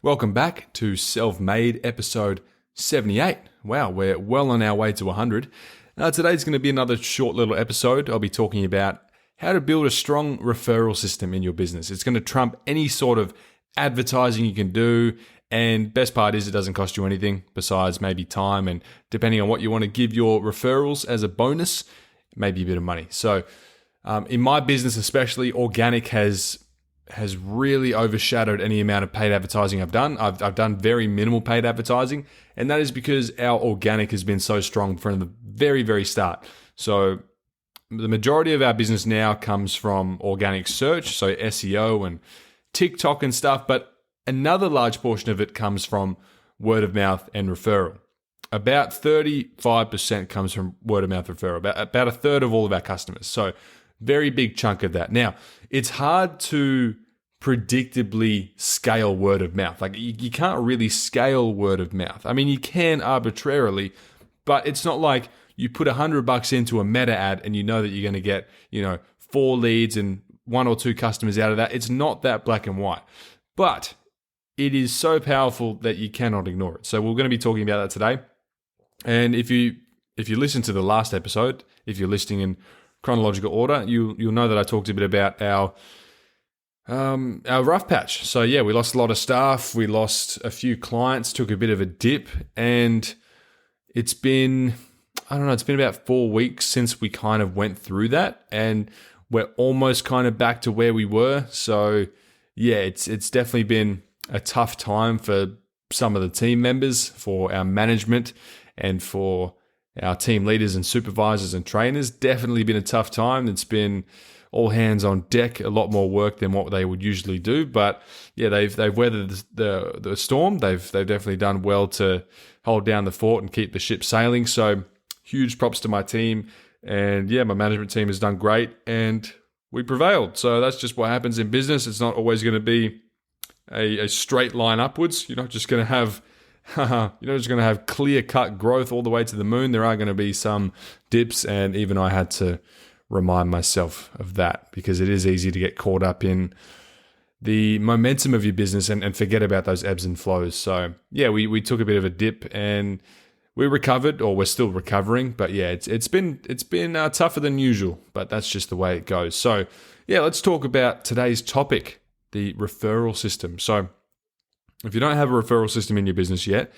Welcome back to Self-Made episode 78. Wow, we're well on our way to 100. Today's going to be another short little episode. I'll be talking about how to build a strong referral system in your business. It's going to trump any sort of advertising you can do. And best part is it doesn't cost you anything besides maybe time and depending on what you want to give your referrals as a bonus, maybe a bit of money. So in my business especially, organic has really overshadowed any amount of paid advertising I've done. I've done very minimal paid advertising, and that is because our organic has been so strong from the very, very start. So the majority of our business now comes from organic search, so SEO and TikTok and stuff, but another large portion of it comes from word of mouth and referral. About 35% comes from word of mouth referral, about a third of all of our customers. So very big chunk of that. Now, it's hard to predictably scale word of mouth. Like you can't really scale word of mouth. I mean, you can arbitrarily, but it's not like you put $100 into a meta ad and you know that you're going to get, 4 leads and 1 or 2 customers out of that. It's not that black and white, but it is so powerful that you cannot ignore it. So we're going to be talking about that today. And if you listen to the last episode, if you're listening in chronological order, you'll know that I talked a bit about our rough patch. So yeah, we lost a lot of staff, we lost a few clients, took a bit of a dip, and it's been about 4 weeks since we kind of went through that, and we're almost kind of back to where we were. So yeah, it's definitely been a tough time for some of the team members, for our management, and for our team leaders and supervisors and trainers. Definitely been a tough time. It's been all hands on deck, a lot more work than what they would usually do. But yeah, they've weathered the storm. They've definitely done well to hold down the fort and keep the ship sailing. So huge props to my team. And yeah, my management team has done great and we prevailed. So that's just what happens in business. It's not always going to be a straight line upwards. You're not just going to have clear-cut growth all the way to the moon. There are going to be some dips, and even I had to remind myself of that because it is easy to get caught up in the momentum of your business and forget about those ebbs and flows. So yeah, we took a bit of a dip and we recovered, or we're still recovering. But yeah, it's been tougher than usual, but that's just the way it goes. So yeah, let's talk about today's topic, the referral system. So if you don't have a referral system in your business yet,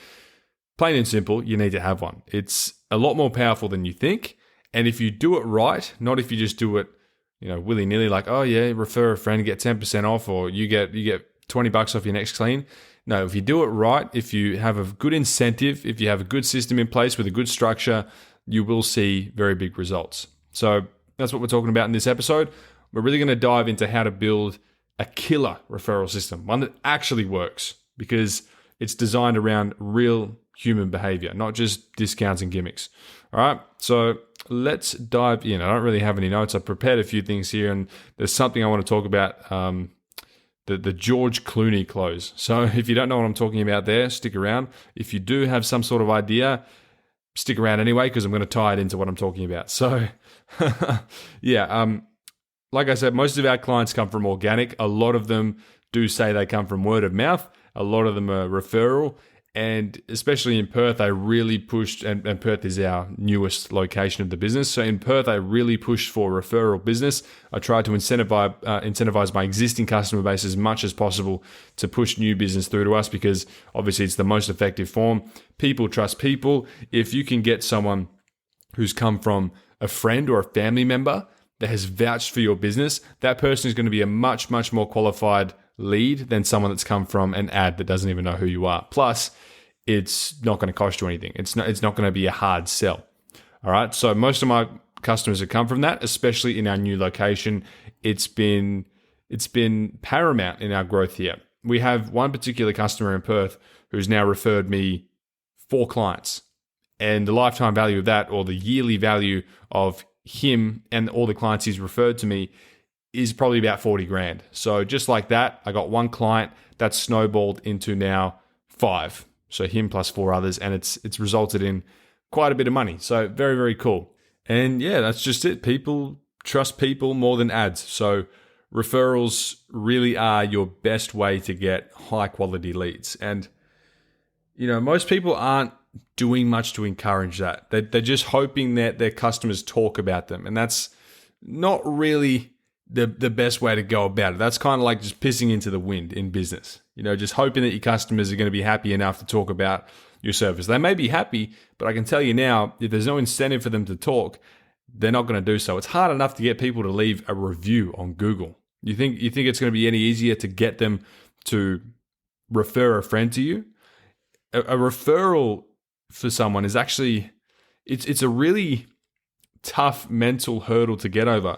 plain and simple, you need to have one. It's a lot more powerful than you think. And if you do it right, not if you just do it, willy-nilly, like, oh yeah, refer a friend, get 10% off, or you get $20 off your next clean. No, if you do it right, if you have a good incentive, if you have a good system in place with a good structure, you will see very big results. So that's what we're talking about in this episode. We're really going to dive into how to build a killer referral system, one that actually works, because it's designed around real human behavior, not just discounts and gimmicks. All right, so let's dive in. I don't really have any notes. I prepared a few things here, and there's something I want to talk about, the George Clooney close. So if you don't know what I'm talking about there, stick around. If you do have some sort of idea, stick around anyway, because I'm going to tie it into what I'm talking about. So yeah, like I said, most of our clients come from organic. A lot of them do say they come from word of mouth. A lot of them are referral. And especially in Perth, I really pushed, and Perth is our newest location of the business. So in Perth, I really pushed for referral business. I tried to incentivize my existing customer base as much as possible to push new business through to us, because obviously it's the most effective form. People trust people. If you can get someone who's come from a friend or a family member that has vouched for your business, that person is going to be a much, much more qualified lead than someone that's come from an ad that doesn't even know who you are. Plus, it's not going to cost you anything. It's not going to be a hard sell. All right. So most of my customers have come from that, especially in our new location. It's been paramount in our growth here. We have one particular customer in Perth who's now referred me 4 clients, and the lifetime value of that, or the yearly value of him and all the clients he's referred to me, is probably about 40 grand. So just like that, I got 1 client that's snowballed into now 5. So him plus 4 others, and it's resulted in quite a bit of money. So very, very cool. And yeah, that's just it. People trust people more than ads. So referrals really are your best way to get high quality leads. And, most people aren't doing much to encourage that. They're just hoping that their customers talk about them. And that's not really the best way to go about it. That's kind of like just pissing into the wind in business. Just hoping that your customers are going to be happy enough to talk about your service. They may be happy, but I can tell you now, if there's no incentive for them to talk, they're not going to do so. It's hard enough to get people to leave a review on Google. You think it's going to be any easier to get them to refer a friend to you? A referral for someone is actually, it's a really tough mental hurdle to get over.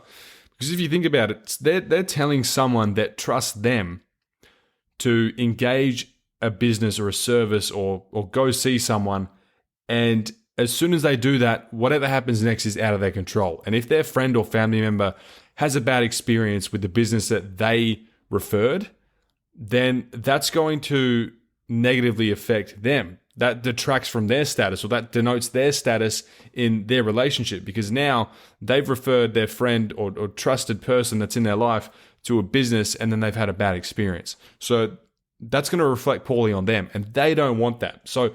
Because if you think about it, they're telling someone that trusts them to engage a business or a service or go see someone. And as soon as they do that, whatever happens next is out of their control. And if their friend or family member has a bad experience with the business that they referred, then that's going to negatively affect them. That detracts from their status, or that denotes their status in their relationship, because now they've referred their friend or trusted person that's in their life to a business, and then they've had a bad experience. So that's going to reflect poorly on them, and they don't want that. So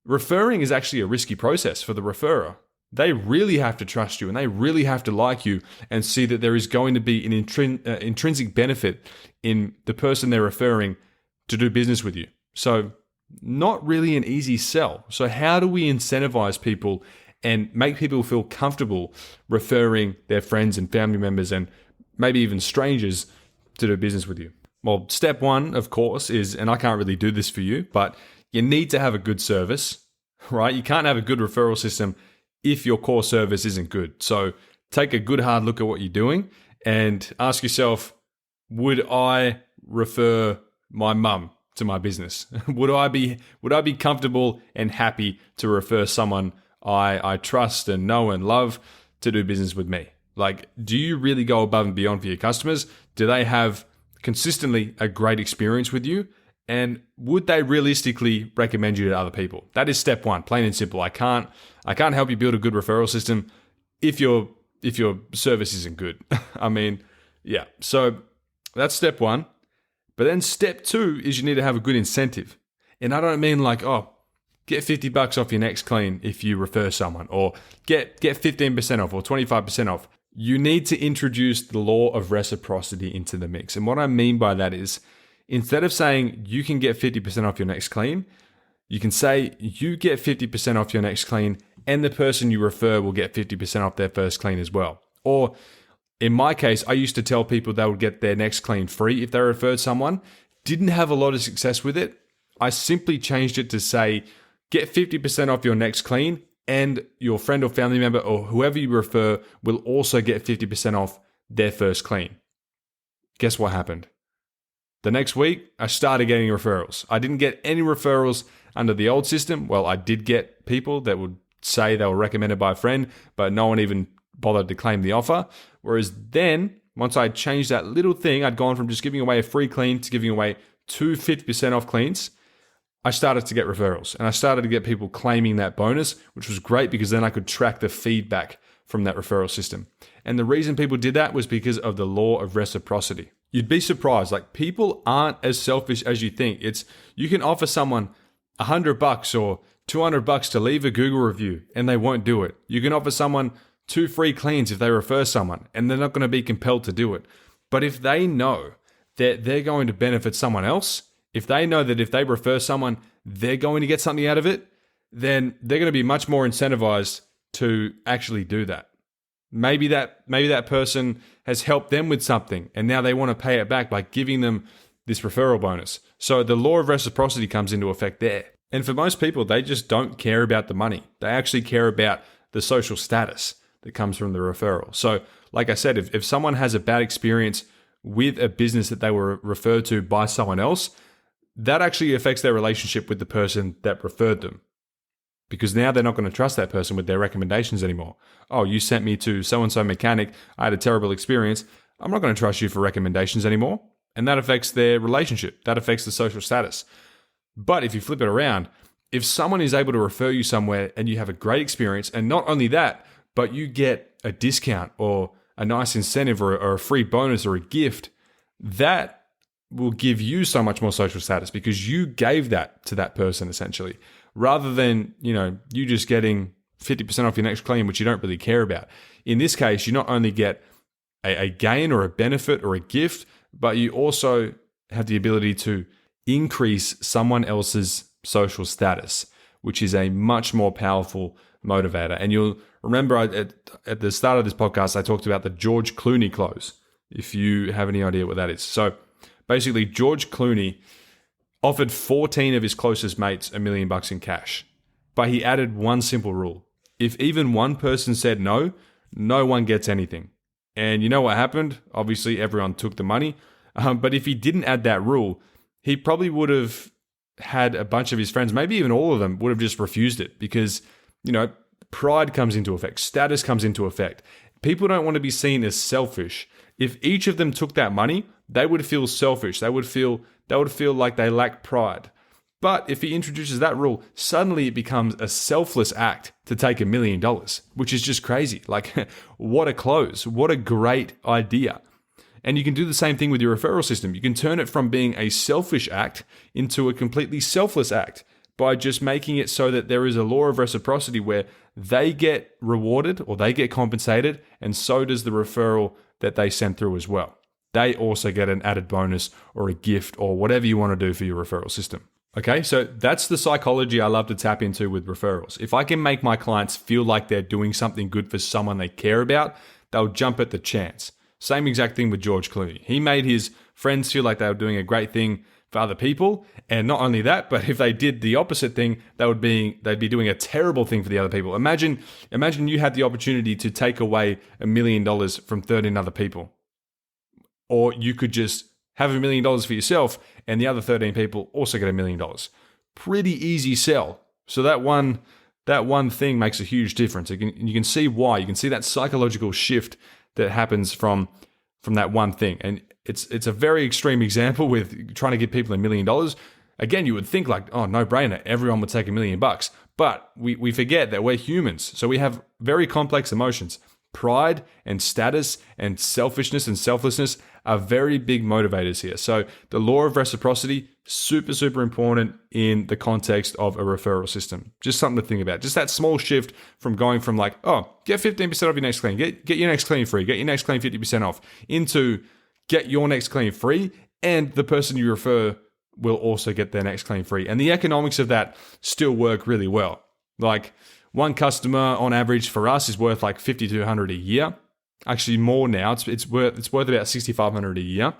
referring is actually a risky process for the referrer. They really have to trust you, and they really have to like you and see that there is going to be an intrinsic benefit in the person they're referring to do business with you. So not really an easy sell. So how do we incentivize people and make people feel comfortable referring their friends and family members and maybe even strangers to do business with you? Well, step one, of course, is, and I can't really do this for you, but you need to have a good service, right? You can't have a good referral system if your core service isn't good. So take a good hard look at what you're doing and ask yourself, would I refer my mum to my business? Would I be comfortable and happy to refer someone I trust and know and love to do business with me? Like, do you really go above and beyond for your customers? Do they have consistently a great experience with you? And would they realistically recommend you to other people? That is step one, plain and simple. I can't help you build a good referral system if your service isn't good. I mean, yeah. So that's step one. But then step two is you need to have a good incentive. And I don't mean like, get $50 off your next clean if you refer someone, or get 15% off or 25% off. You need to introduce the law of reciprocity into the mix. And what I mean by that is, instead of saying you can get 50% off your next clean, you can say you get 50% off your next clean and the person you refer will get 50% off their first clean as well. Or in my case, I used to tell people they would get their next clean free if they referred someone. Didn't have a lot of success with it. I simply changed it to say, get 50% off your next clean and your friend or family member or whoever you refer will also get 50% off their first clean. Guess what happened? The next week, I started getting referrals. I didn't get any referrals under the old system. Well, I did get people that would say they were recommended by a friend, but no one even bothered to claim the offer. Whereas then, once I changed that little thing, I'd gone from just giving away a free clean to giving away 2 50% off cleans. I started to get referrals and I started to get people claiming that bonus, which was great because then I could track the feedback from that referral system. And the reason people did that was because of the law of reciprocity. You'd be surprised, like people aren't as selfish as you think. You can offer someone $100 or $200 to leave a Google review and they won't do it. You can offer someone 2 free cleans if they refer someone and they're not going to be compelled to do it. But if they know that they're going to benefit someone else, if they know that if they refer someone, they're going to get something out of it, then they're going to be much more incentivized to actually do that. Maybe that person has helped them with something and now they want to pay it back by giving them this referral bonus. So the law of reciprocity comes into effect there. And for most people, they just don't care about the money. They actually care about the social status that comes from the referral. So like I said, if someone has a bad experience with a business that they were referred to by someone else, that actually affects their relationship with the person that referred them. Because now they're not going to trust that person with their recommendations anymore. Oh, you sent me to so-and-so mechanic. I had a terrible experience. I'm not going to trust you for recommendations anymore. And that affects their relationship. That affects the social status. But if you flip it around, if someone is able to refer you somewhere and you have a great experience, and not only that, but you get a discount or a nice incentive or a free bonus or a gift, that will give you so much more social status because you gave that to that person essentially, rather than, you just getting 50% off your next clean, which you don't really care about. In this case, you not only get a gain or a benefit or a gift, but you also have the ability to increase someone else's social status, which is a much more powerful motivator. And you'll remember at the start of this podcast, I talked about the George Clooney close, if you have any idea what that is. So basically, George Clooney offered 14 of his closest mates $1 million in cash, but he added one simple rule. If even one person said no, no one gets anything. And you know what happened? Obviously, everyone took the money. But if he didn't add that rule, he probably would have had a bunch of his friends, maybe even all of them, would have just refused it because, pride comes into effect, status comes into effect. People don't want to be seen as selfish. If each of them took that money, they would feel selfish. They would feel like they lack pride. But if he introduces that rule, suddenly it becomes a selfless act to take $1 million, which is just crazy. Like, what a close. What a great idea. And you can do the same thing with your referral system. You can turn it from being a selfish act into a completely selfless act by just making it so that there is a law of reciprocity where they get rewarded or they get compensated, and so does the referral that they send through as well. They also get an added bonus or a gift or whatever you want to do for your referral system. Okay, so that's the psychology I love to tap into with referrals. If I can make my clients feel like they're doing something good for someone they care about, they'll jump at the chance. Same exact thing with George Clooney. He made his friends feel like they were doing a great thing for other people. And not only that, but if they did the opposite thing, they'd be doing a terrible thing for the other people. Imagine you had the opportunity to take away $1 million from 13 other people. Or you could just have $1 million for yourself and the other 13 people also get $1 million. Pretty easy sell. So that one thing makes a huge difference. You can see why. You can see that psychological shift that happens from that one thing. And it's a very extreme example with trying to give people $1 million. Again, you would think like, oh, no brainer. Everyone would take $1 million. But we forget that we're humans. So we have very complex emotions. Pride and status and selfishness and selflessness are very big motivators here. So the law of reciprocity, super, super important in the context of a referral system. Just something to think about. Just that small shift from going from like, oh, get 15% off your next clean, get your next clean free, get your next clean 50% off, into get your next clean free, and the person you refer will also get their next clean free. And the economics of that still work really well. Like, one customer on average for us is worth like $5,200 a year. Actually, more now. It's worth about $6,500 a year.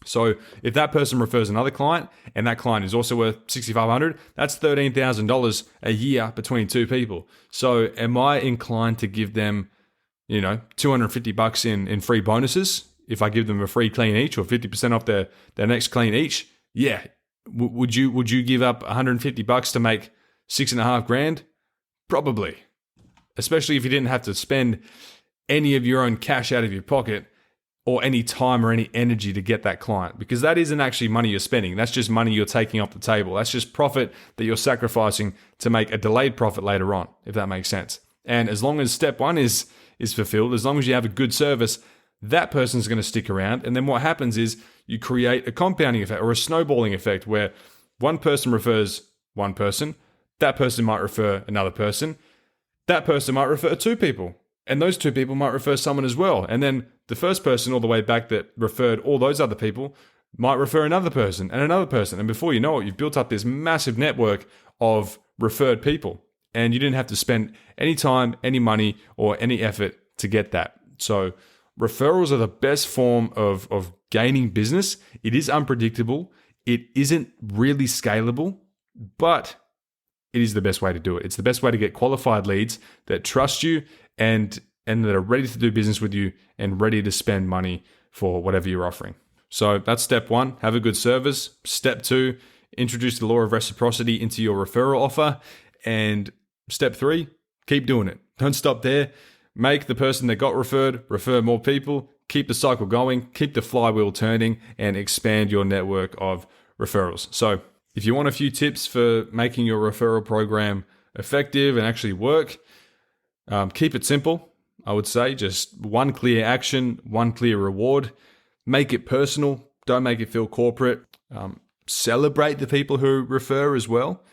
So if that person refers another client and that client is also worth $6,500, that's $13,000 a year between two people. So am I inclined to give them, $250 in free bonuses if I give them a free clean each or 50% off their next clean each? Yeah. Would you give up $150 to make $6,500? Probably, especially if you didn't have to spend any of your own cash out of your pocket or any time or any energy to get that client, because that isn't actually money you're spending. That's just money you're taking off the table. That's just profit that you're sacrificing to make a delayed profit later on, if that makes sense. And as long as step one is fulfilled, as long as you have a good service, that person's going to stick around. And then what happens is you create a compounding effect or a snowballing effect where one person refers one person, that person might refer another person. That person might refer two people. And those two people might refer someone as well. And then the first person all the way back that referred all those other people might refer another person and another person. And before you know it, you've built up this massive network of referred people. And you didn't have to spend any time, any money, or any effort to get that. So referrals are the best form of gaining business. It is unpredictable. It isn't really scalable, but it is the best way to do it. It's the best way to get qualified leads that trust you and that are ready to do business with you and ready to spend money for whatever you're offering. So that's step one, have a good service. Step two, introduce the law of reciprocity into your referral offer. And step three, keep doing it. Don't stop there. Make the person that got referred refer more people, keep the cycle going, keep the flywheel turning, and expand your network of referrals. So if you want a few tips for making your referral program effective and actually work, keep it simple. I would say. Just one clear action, one clear reward. Make it personal. Don't make it feel corporate. Celebrate the people who refer as well.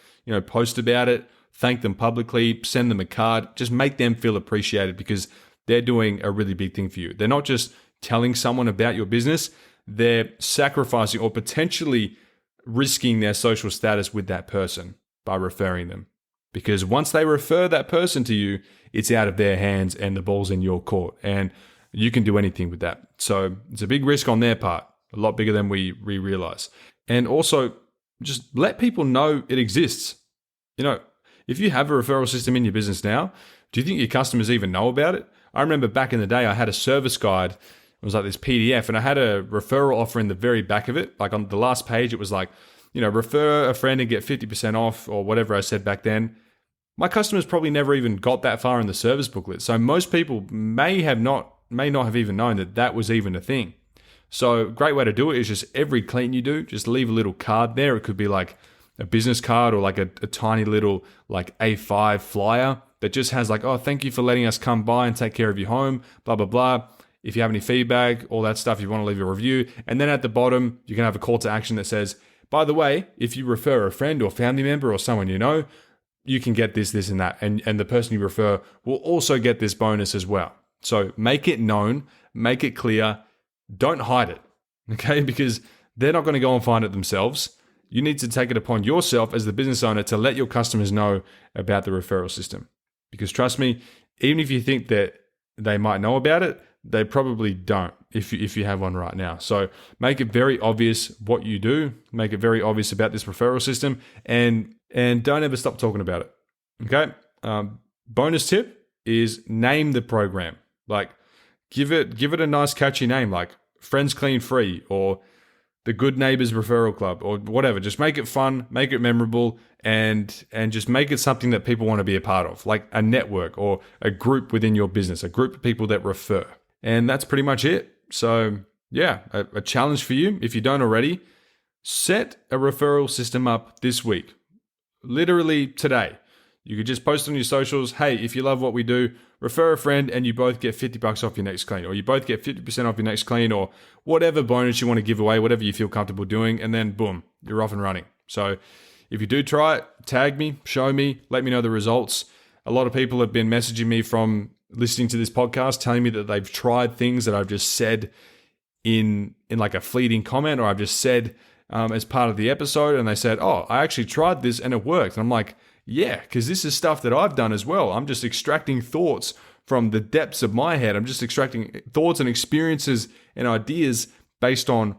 Post about it, thank them publicly, send them a card. Just make them feel appreciated because they're doing a really big thing for you. They're not just telling someone about your business. They're sacrificing or potentially risking their social status with that person by referring them. Because once they refer that person to you, it's out of their hands and the ball's in your court. And you can do anything with that. So it's a big risk on their part, a lot bigger than we realize. And also, just let people know it exists. If you have a referral system in your business now, do you think your customers even know about it? I remember back in the day, I had a service guide. It was like this PDF, and I had a referral offer in the very back of it. Like on the last page, it was like, refer a friend and get 50% off or whatever I said back then. My customers probably never even got that far in the service booklet. So most people may not have even known that was even a thing. So a great way to do it is just every clean you do, just leave a little card there. It could be like a business card or like a tiny little like A5 flyer that just has like, oh, thank you for letting us come by and take care of your home, blah, blah, blah. If you have any feedback, all that stuff, you want to leave a review. And then at the bottom, you can have a call to action that says, by the way, if you refer a friend or family member or someone you can get this, and that. And the person you refer will also get this bonus as well. So make it known, make it clear, don't hide it, okay? Because they're not going to go and find it themselves. You need to take it upon yourself as the business owner to let your customers know about the referral system. Because trust me, even if you think that they might know about it, they probably don't if you have one right now. So make it very obvious what you do, make it very obvious about this referral system, and don't ever stop talking about it, okay? Bonus tip is name the program. Like give it a nice catchy name like Friends Clean Free or the Good Neighbors Referral Club or whatever. Just make it fun, make it memorable, and just make it something that people want to be a part of, like a network or a group within your business, a group of people that refer. And that's pretty much it. So yeah, a challenge for you, if you don't already, set a referral system up this week, literally today. You could just post on your socials, hey, if you love what we do, refer a friend and you both get $50 off your next clean, or you both get 50% off your next clean, or whatever bonus you want to give away, whatever you feel comfortable doing, and then boom, you're off and running. So if you do try it, tag me, show me, let me know the results. A lot of people have been messaging me from listening to this podcast, telling me that they've tried things that I've just said in like a fleeting comment, or I've just said as part of the episode, and they said, oh, I actually tried this and it worked. And I'm like, yeah, because this is stuff that I've done as well. I'm just extracting thoughts from the depths of my head. I'm just extracting thoughts and experiences and ideas based on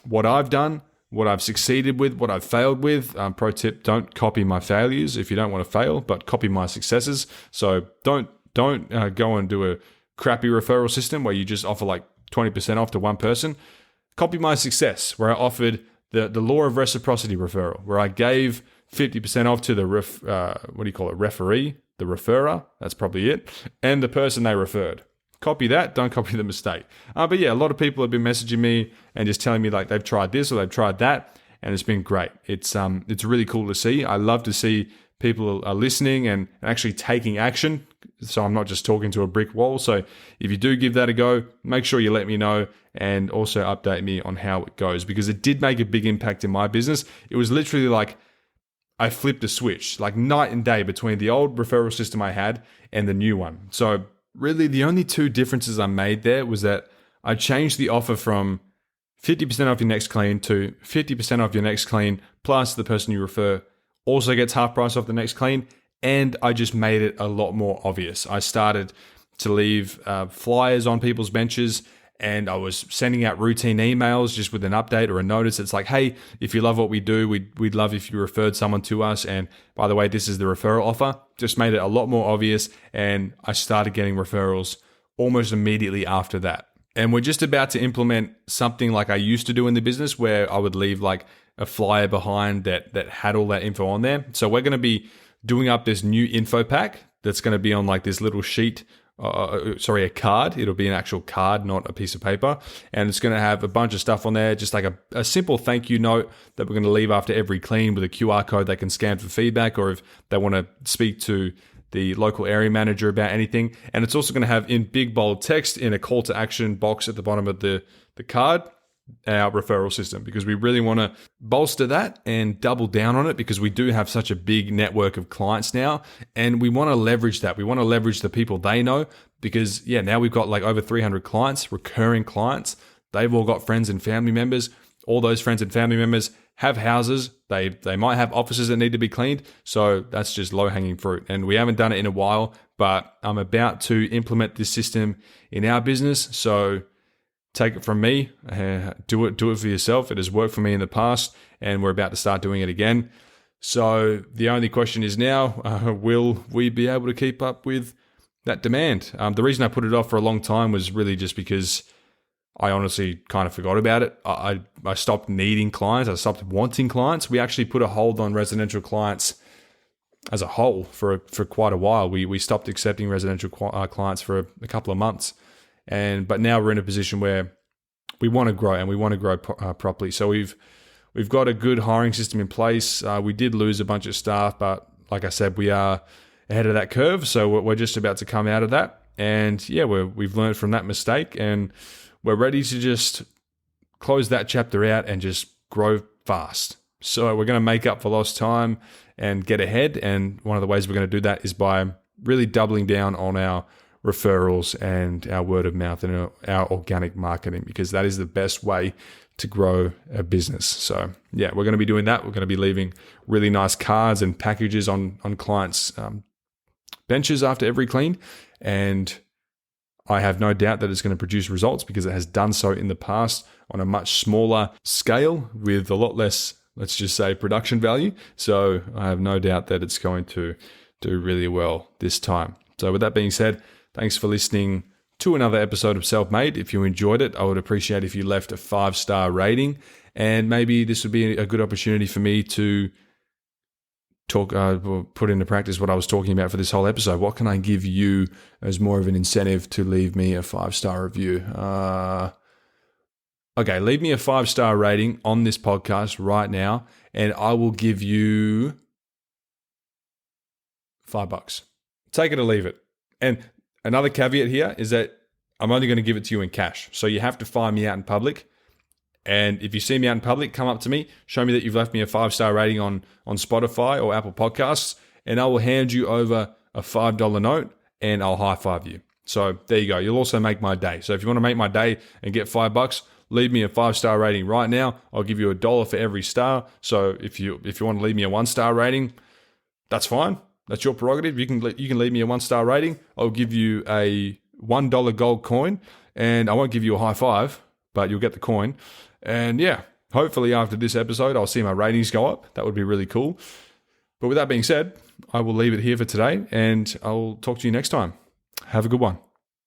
what I've done, what I've succeeded with, what I've failed with. Pro tip, don't copy my failures if you don't want to fail, but copy my successes. So don't go and do a crappy referral system where you just offer like 20% off to one person. Copy my success where I offered the law of reciprocity referral, where I gave 50% off to the referee, the referrer, that's probably it, and the person they referred. Copy that, don't copy the mistake. But yeah, a lot of people have been messaging me and just telling me like they've tried this or they've tried that, and it's been great. It's really cool to see. I love to see people are listening and actually taking action. So I'm not just talking to a brick wall. So if you do give that a go, make sure you let me know and also update me on how it goes, because it did make a big impact in my business. It was literally like I flipped a switch, like night and day between the old referral system I had and the new one. So really the only two differences I made there was that I changed the offer from 50% off your next clean to 50% off your next clean, plus the person you refer also gets half price off the next clean. And I just made it a lot more obvious. I started to leave flyers on people's benches, and I was sending out routine emails just with an update or a notice. It's like, hey, if you love what we do, we'd love if you referred someone to us. And by the way, this is the referral offer. Just made it a lot more obvious. And I started getting referrals almost immediately after that. And we're just about to implement something like I used to do in the business, where I would leave like a flyer behind that had all that info on there. So we're going to be doing up this new info pack that's going to be on like this little sheet, a card. It'll be an actual card, not a piece of paper. And it's going to have a bunch of stuff on there, just like a simple thank you note that we're going to leave after every clean with a QR code they can scan for feedback, or if they want to speak to the local area manager about anything. And it's also going to have in big bold text in a call to action box at the bottom of the card, our referral system, because we really want to bolster that and double down on it, because we do have such a big network of clients now, and we want to leverage that. We want to leverage the people they know, because now we've got like over 300 clients, recurring clients. They've all got friends and family members. All those friends and family members have houses. They might have offices that need to be cleaned. So that's just low hanging fruit. And we haven't done it in a while, but I'm about to implement this system in our business. So take it from me, do it for yourself. It has worked for me in the past, and we're about to start doing it again. So the only question is now, will we be able to keep up with that demand? The reason I put it off for a long time was really just because I honestly kind of forgot about it. I stopped needing clients. I stopped wanting clients. We actually put a hold on residential clients as a whole for quite a while. We stopped accepting residential clients for a couple of months. But now we're in a position where we want to grow, and we want to grow properly. So we've got a good hiring system in place. We did lose a bunch of staff, but like I said, we are ahead of that curve. So we're just about to come out of that. And we've learned from that mistake, and we're ready to just close that chapter out and just grow fast. So we're going to make up for lost time and get ahead. And one of the ways we're going to do that is by really doubling down on our referrals and our word of mouth and our organic marketing, because that is the best way to grow a business. So we're going to be doing that. We're going to be leaving really nice cards and packages on clients' benches after every clean. And I have no doubt that it's going to produce results, because it has done so in the past on a much smaller scale with a lot less, let's just say, production value. So I have no doubt that it's going to do really well this time. So with that being said, thanks for listening to another episode of Self-Made. If you enjoyed it, I would appreciate if you left a 5-star rating, and maybe this would be a good opportunity for me to put into practice what I was talking about for this whole episode. What can I give you as more of an incentive to leave me a 5-star review? Okay, leave me a 5-star rating on this podcast right now, and I will give you $5. Take it or leave it. And another caveat here is that I'm only going to give it to you in cash. So you have to find me out in public. And if you see me out in public, come up to me, show me that you've left me a 5-star rating on Spotify or Apple Podcasts, and I will hand you over a $5 note and I'll high five you. So there you go. You'll also make my day. So if you want to make my day and get $5, leave me a 5-star rating right now. I'll give you $1 for every star. So if you want to leave me a 1-star rating, that's fine. That's your prerogative. You can leave me a 1-star rating. I'll give you a $1 gold coin, and I won't give you a high five, but you'll get the coin. And hopefully after this episode, I'll see my ratings go up. That would be really cool. But with that being said, I will leave it here for today, and I'll talk to you next time. Have a good one.